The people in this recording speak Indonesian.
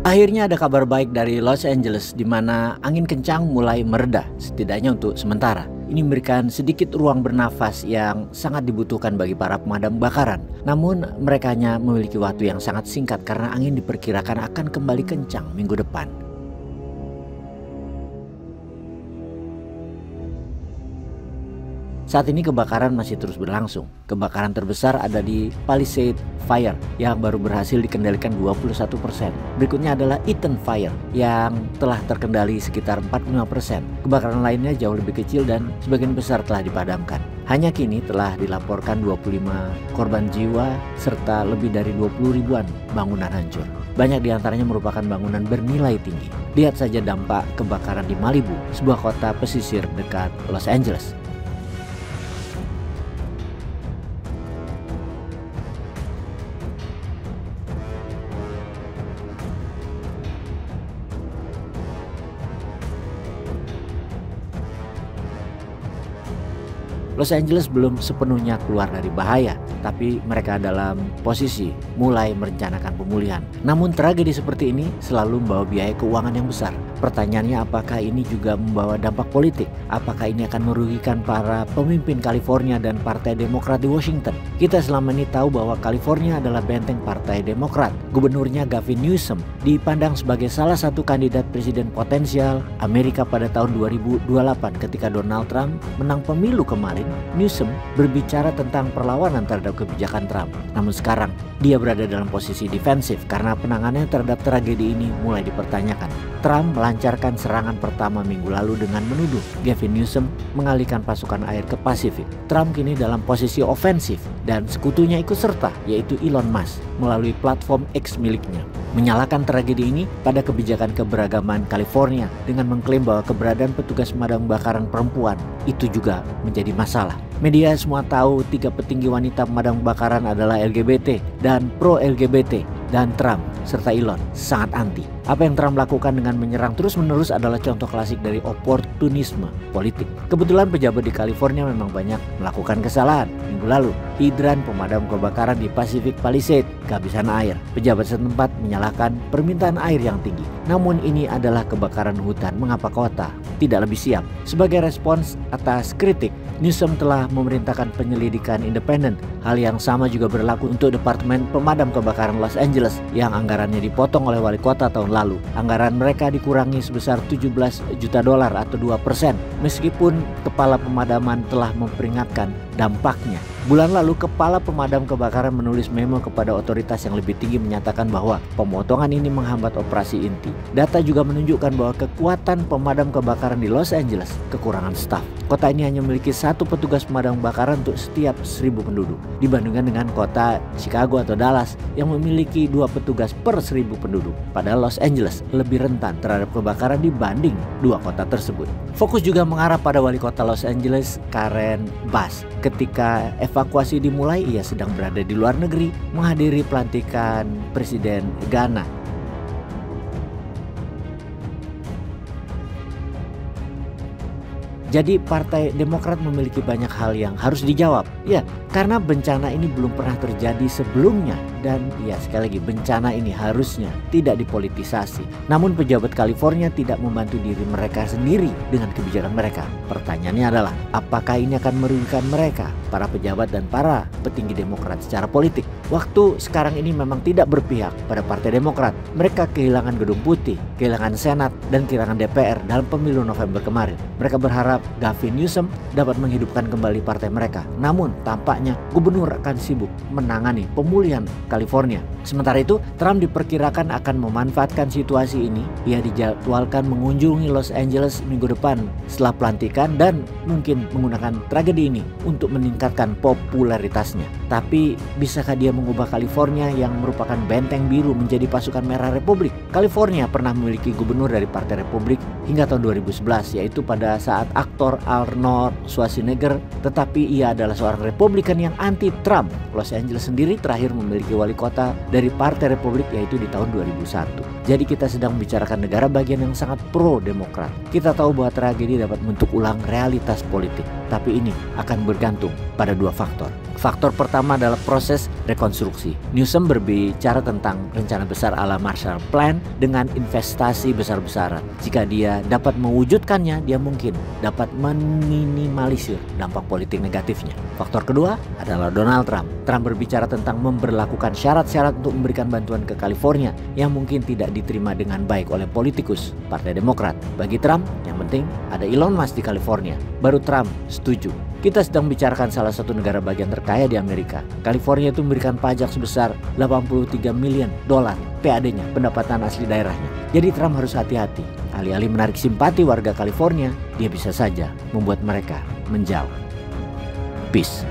Akhirnya ada kabar baik dari Los Angeles di mana angin kencang mulai mereda, setidaknya untuk sementara. Ini memberikan sedikit ruang bernafas yang sangat dibutuhkan bagi para pemadam kebakaran. Namun mereka hanya memiliki waktu yang sangat singkat karena angin diperkirakan akan kembali kencang minggu depan. Saat ini kebakaran masih terus berlangsung. Kebakaran terbesar ada di Palisade Fire yang baru berhasil dikendalikan 21%. Berikutnya adalah Eaton Fire yang telah terkendali sekitar 45%. Kebakaran lainnya jauh lebih kecil dan sebagian besar telah dipadamkan. Hanya kini telah dilaporkan 25 korban jiwa serta lebih dari 20 ribuan bangunan hancur. Banyak diantaranya merupakan bangunan bernilai tinggi. Lihat saja dampak kebakaran di Malibu, sebuah kota pesisir dekat Los Angeles. Los Angeles belum sepenuhnya keluar dari bahaya, tapi mereka dalam posisi mulai merencanakan pemulihan. Namun tragedi seperti ini selalu membawa biaya keuangan yang besar. Pertanyaannya, apakah ini juga membawa dampak politik? Apakah ini akan merugikan para pemimpin California dan Partai Demokrat di Washington? Kita selama ini tahu bahwa California adalah benteng Partai Demokrat. Gubernurnya Gavin Newsom dipandang sebagai salah satu kandidat presiden potensial Amerika pada tahun 2028 ketika Donald Trump menang pemilu kemarin. Newsom berbicara tentang perlawanan terhadap kebijakan Trump. Namun sekarang dia berada dalam posisi defensif karena penanganannya terhadap tragedi ini mulai dipertanyakan. Trump melancarkan serangan pertama minggu lalu dengan menuduh Gavin Newsom mengalihkan pasukan air ke Pasifik. Trump kini dalam posisi ofensif dan sekutunya ikut serta, yaitu Elon Musk melalui platform X miliknya. Menyalahkan tragedi ini pada kebijakan keberagaman California dengan mengklaim bahwa keberadaan petugas pemadam kebakaran perempuan itu juga menjadi masalah. Media semua tahu 3 petinggi wanita pemadam kebakaran adalah LGBT dan pro-LGBT, dan Trump serta Elon sangat anti. Apa yang Trump lakukan dengan menyerang terus-menerus adalah contoh klasik dari oportunisme politik. Kebetulan pejabat di California memang banyak melakukan kesalahan. Minggu lalu, hidran pemadam kebakaran di Pacific Palisade kehabisan air. Pejabat setempat menyalahkan permintaan air yang tinggi. Namun ini adalah kebakaran hutan, mengapa kota tidak lebih siap? Sebagai respons atas kritik, Newsom telah memerintahkan penyelidikan independen. Hal yang sama juga berlaku untuk Departemen Pemadam Kebakaran Los Angeles yang anggarannya dipotong oleh wali kota tahun lalu. Anggaran mereka dikurangi sebesar $17 juta atau 2%. Meskipun kepala pemadaman telah memperingatkan dampaknya. Bulan lalu, Kepala Pemadam Kebakaran menulis memo kepada otoritas yang lebih tinggi menyatakan bahwa pemotongan ini menghambat operasi inti. Data juga menunjukkan bahwa kekuatan pemadam kebakaran di Los Angeles kekurangan staf. Kota ini hanya memiliki 1 petugas pemadam kebakaran untuk setiap 1.000 penduduk, dibandingkan dengan kota Chicago atau Dallas yang memiliki 2 petugas per 1.000 penduduk. Padahal Los Angeles lebih rentan terhadap kebakaran dibanding 2 kota tersebut. Fokus juga mengarah pada wali kota Los Angeles, Karen Bass. Ketika evakuasi dimulai, ia sedang berada di luar negeri menghadiri pelantikan Presiden Ghana. Jadi Partai Demokrat memiliki banyak hal yang harus dijawab. Ya, karena bencana ini belum pernah terjadi sebelumnya. Dan ya, sekali lagi, bencana ini harusnya tidak dipolitisasi. Namun pejabat California tidak membantu diri mereka sendiri dengan kebijakan mereka. Pertanyaannya adalah, apakah ini akan merugikan mereka, para pejabat dan para petinggi Demokrat secara politik? Waktu sekarang ini memang tidak berpihak pada Partai Demokrat. Mereka kehilangan Gedung Putih, kehilangan Senat, dan kehilangan DPR dalam pemilu November kemarin. Mereka berharap Gavin Newsom dapat menghidupkan kembali partai mereka. Namun tampaknya gubernur akan sibuk menangani pemulihan California. Sementara itu, Trump diperkirakan akan memanfaatkan situasi ini. Ia dijadwalkan mengunjungi Los Angeles minggu depan setelah pelantikan dan mungkin menggunakan tragedi ini untuk meningkatkan popularitasnya. Tapi bisakah dia mengubah California yang merupakan benteng biru menjadi pasukan merah Republik? California pernah memiliki gubernur dari Partai Republik hingga tahun 2011, yaitu pada saat aktor Arnold Schwarzenegger, tetapi ia adalah seorang Republikan Republikan yang anti-Trump. Los Angeles sendiri terakhir memiliki wali kota dari Partai Republik yaitu di tahun 2001. Jadi kita sedang membicarakan negara bagian yang sangat pro-demokrat. Kita tahu bahwa tragedi dapat membentuk ulang realitas politik. Tapi ini akan bergantung pada dua faktor. Faktor pertama adalah proses rekonstruksi. Newsom berbicara tentang rencana besar ala Marshall Plan dengan investasi besar-besaran. Jika dia dapat mewujudkannya, dia mungkin dapat meminimalisir dampak politik negatifnya. Faktor kedua adalah Donald Trump. Trump berbicara tentang memberlakukan syarat-syarat untuk memberikan bantuan ke California yang mungkin tidak diterima dengan baik oleh politikus Partai Demokrat. Bagi Trump, yang penting ada Elon Musk di California. Baru Trump setuju. Kita sedang bicarakan salah satu negara bagian terkaya di Amerika. California itu memberikan pajak sebesar $83 miliar PAD-nya, pendapatan asli daerahnya. Jadi Trump harus hati-hati. Alih-alih menarik simpati warga California, dia bisa saja membuat mereka menjauh. Peace.